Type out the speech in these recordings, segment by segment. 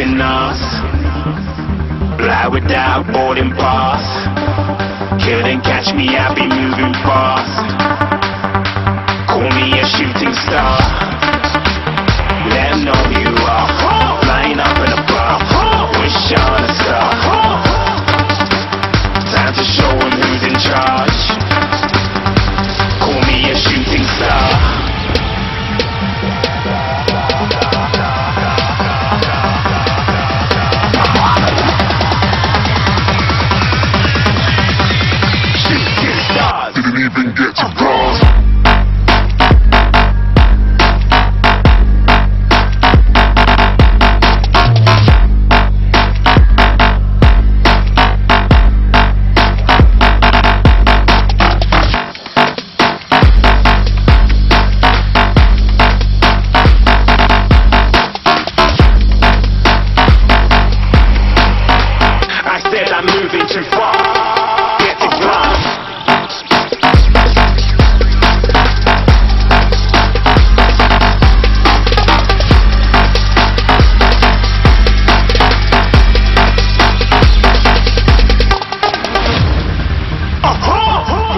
escaping us. Fly without boarding pass. Couldn't catch me, I'll be moving fast. Call me a shooting star. Let 'em know who you are. Flying up in a bar. Wish on a star. Time to show 'em who's in charge. Call me a shooting star. Didn't even get to cross. I said I'm moving too far. Get to glass.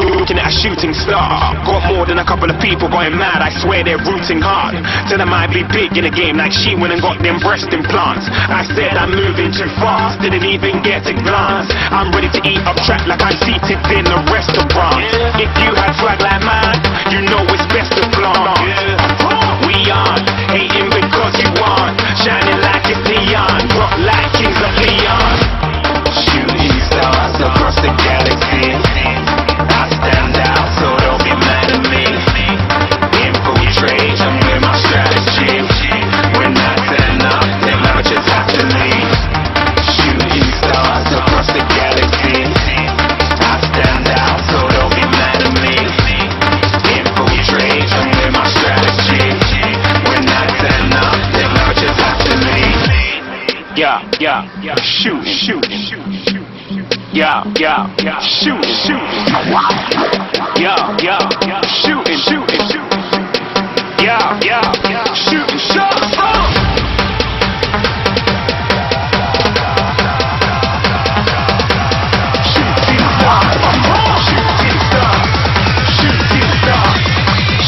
Looking at a shooting star. Got more than a couple of people going mad. I swear they're rooting hard. Tell them I'd be big in the game like she went and got them breast implants. I said I'm moving too fast. Didn't even get a glance. I'm ready to eat up track like I'm seated in a restaurant. If you had swag like mine, you know it's best to flaunt. We aren't hating because you aren't. Shining like it's neon. Rock like kings of Leon. Shooting stars across the galaxy. I stand out, so don't be mad at me. Infiltrate, I'm with my strategy. When I turn up, then I just have to leave. Shooting stars across the galaxy. I stand out, so don't be mad at me. Infiltrate, I'm with my strategy. When I turn up, then I just have to leave. Yeah, shoot, yeah, shoot, yeah, shooting, yeah, shooting shots.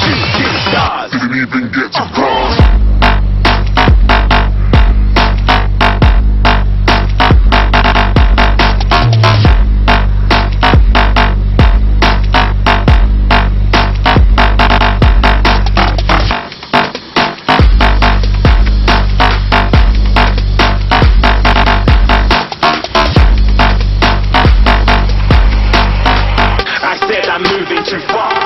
Shooting stars. Didn't even get to cross. I'm moving too far.